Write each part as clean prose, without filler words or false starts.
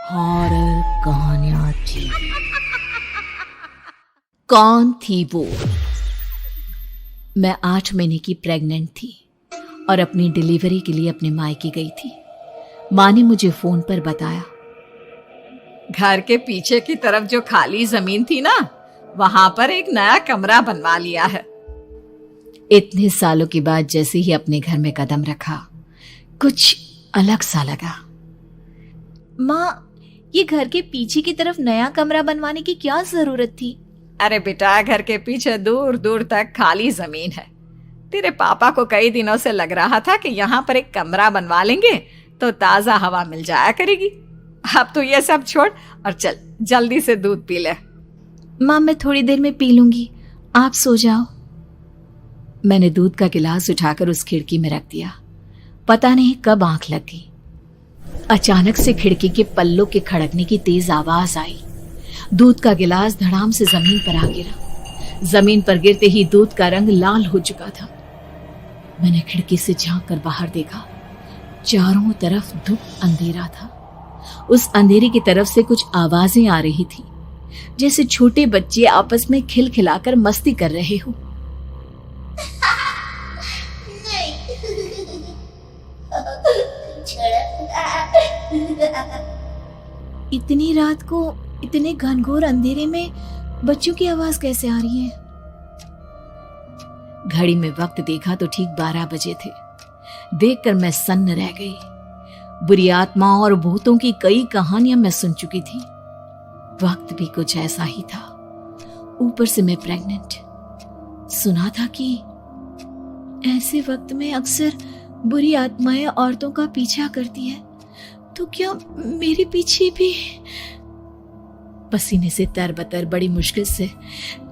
Horror कहानियां थी। कौन थी वो? मैं 8 महीने की प्रेग्नेंट थी और अपनी डिलीवरी के लिए अपने मायके गई थी। माँ ने मुझे फोन पर बताया, घर के पीछे की तरफ जो खाली जमीन थी ना, वहां पर एक नया कमरा बनवा लिया है। इतने सालों के बाद जैसे ही अपने घर में कदम रखा, कुछ अलग सा लगा। माँ, ये घर के पीछे की तरफ नया कमरा बनवाने की क्या जरूरत थी? अरे बेटा, घर के पीछे दूर दूर तक खाली जमीन है। तेरे पापा को कई दिनों से लग रहा था कि यहाँ पर एक कमरा बनवा लेंगे तो ताजा हवा मिल जाया करेगी। अब तो ये सब छोड़ और चल जल्दी से दूध पी ले। माँ, मैं थोड़ी देर में पी लूंगी, आप सो जाओ। मैंने दूध का गिलास उठाकर उस खिड़की में रख दिया। पता नहीं कब आंख लग गई। अचानक से खिड़की के पल्लों के खड़कने की तेज आवाज आई। दूध का गिलास धड़ाम से जमीन पर आ गिरा। जमीन पर गिरते ही दूध का रंग लाल हो चुका था। मैंने खिड़की से झांक कर बाहर देखा। चारों तरफ धूप अंधेरा था। उस अंधेरे की तरफ से कुछ आवाजें आ रही थी, जैसे छोटे बच्चे आपस में खिलखिलाकर मस्ती कर रहे हो। इतनी रात को इतने घनघोर अंधेरे में बच्चों की आवाज कैसे आ रही है? घड़ी में वक्त देखा तो ठीक 12 बजे थे। देखकर मैं सन्न रह गई। बुरी आत्माओं और भूतों की कई कहानियां मैं सुन चुकी थी। वक्त भी कुछ ऐसा ही था। ऊपर से मैं प्रेग्नेंट। सुना था कि ऐसे वक्त में अक्सर बुरी आत्माएं औरतों का पीछा करती है, तो क्या मेरे पीछे भी? पसीने से तरबतर बड़ी मुश्किल से,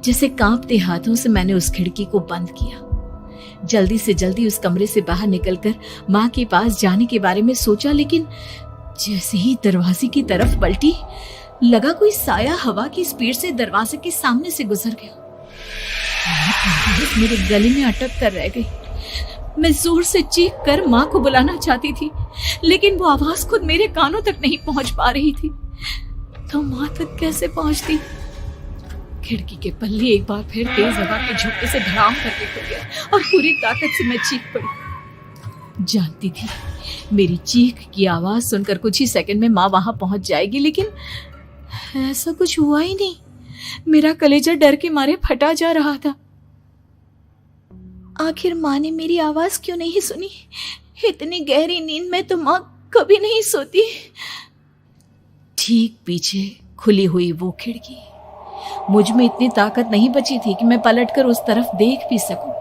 जैसे कांपते हाथों से मैंने उस खिड़की को बंद किया। जल्दी से जल्दी उस कमरे से बाहर निकलकर माँ के पास जाने के बारे में सोचा, लेकिन जैसे ही दरवाजे की तरफ पलटी, लगा कोई साया हवा की स्पीड से दरवाजे के सामने से गुजर गया। मेरे गले में अटक कर रह गई। मैं जोर से चीख कर माँ को बुलाना चाहती थी, लेकिन वो आवाज खुद मेरे कानों तक नहीं पहुंच पा रही थी। तो माँ तक कैसे पहुंचती? खिड़की के पल्ले एक बार फिर तेज हवा के झोंके से धड़ाम करके खुल गया और पूरी ताकत से मैं चीख पड़ी। जानती थी मेरी चीख की आवाज सुनकर कुछ ही सेकंड में माँ वहां पहुंच जाएगी, लेकिन ऐसा कुछ हुआ ही नहीं। मेरा कलेजा डर के मारे फटा जा रहा था। आखिर माँ ने मेरी आवाज क्यों नहीं सुनी? इतनी गहरी नींद में तो माँ कभी नहीं सोती। ठीक पीछे खुली हुई वो खिड़की। मुझ में इतनी ताकत नहीं बची थी कि मैं पलटकर उस तरफ देख भी सकूं।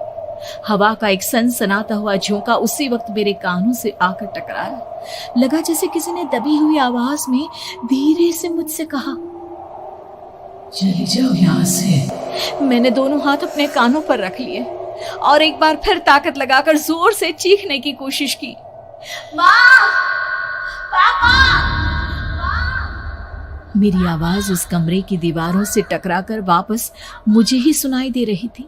हवा का एक सनसनाता हुआ झोंका उसी वक्त मेरे कानों से आकर टकराया। लगा जैसे किसी ने दबी हुई आवाज में धीरे से मुझसे कहा, चली जाओ यहाँ से। मैंने दोनों हाथ अपने कानों पर रख लिए और एक बार फिर ताकत लगाकर जोर से चीखने की कोशिश की। माँ! पापा! मेरी आवाज उस कमरे की दीवारों से टकराकर वापस मुझे ही सुनाई दे रही थी।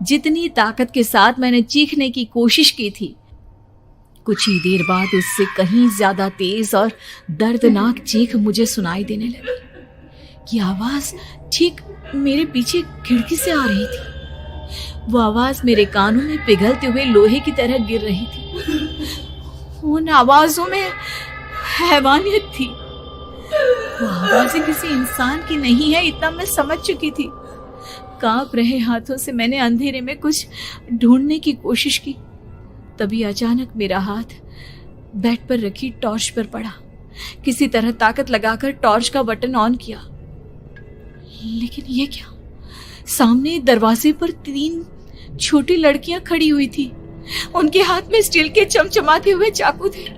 जितनी ताकत के साथ मैंने चीखने की कोशिश की थी, कुछ ही देर बाद उससे कहीं ज्यादा तेज और दर्दनाक चीख मुझे सुनाई देने लगी। कि आवाज ठीक मेरे पीछे खिड़की से आ रही थी। वो आवाज मेरे कानों में पिघलते हुए लोहे की तरह गिर रही थी। उन आवाजों में हैवानियत थी। वो आवाजें किसी इंसान की नहीं है, इतना मैं समझ चुकी थी। कांप रहे हाथों से मैंने अंधेरे में कुछ ढूंढने की कोशिश की। तभी अचानक मेरा हाथ बेड पर रखी टॉर्च पर पड़ा। किसी तरह ताकत लगाकर टॉर्च का बटन ऑन किया, लेकिन ये क्या? सामने दरवाजे पर 3 छोटी लड़कियां खड़ी हुई थी। उनके हाथ में स्टील के चमचमाते हुए चाकू थे।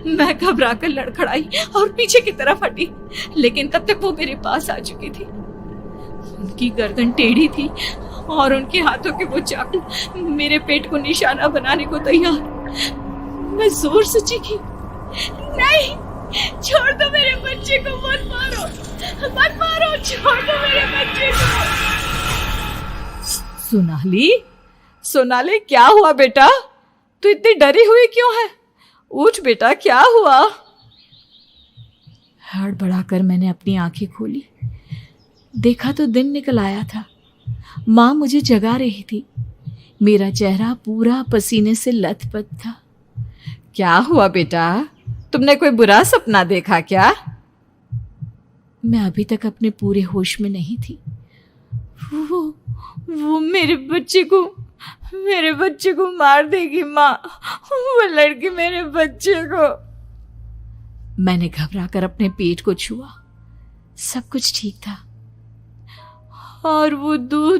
मैं घबराकर लड़खड़ाई और पीछे की तरफ हटी, लेकिन तब तक वो मेरे पास आ चुकी थी। उनकी गर्दन टेढ़ी थी और उनके हाथों के वो चाकू मेरे पेट को निशाना बनाने को तैयार। मैं जोर से चीखी, नहीं, छोड़ दो मेरे बच्चे को, मत मारो, मत मारो, छोड़ दो मेरे बच्चे को। सोनाली, क्या हुआ बेटा? तू इतनी डरी हुई क्यों है? उठ बेटा, क्या हुआ? हड़बड़ाकर मैंने अपनी आंखें खोली। देखा तो दिन निकल आया था। माँ मुझे जगा रही थी। मेरा चेहरा पूरा पसीने से लथपथ था। क्या हुआ बेटा, तुमने कोई बुरा सपना देखा क्या? मैं अभी तक अपने पूरे होश में नहीं थी। वो मेरे बच्चे को मार देगी माँ। वो लड़की मेरे बच्चे को। मैंने घबराकर अपने पेट को छुआ। सब कुछ ठीक था। और वो दूध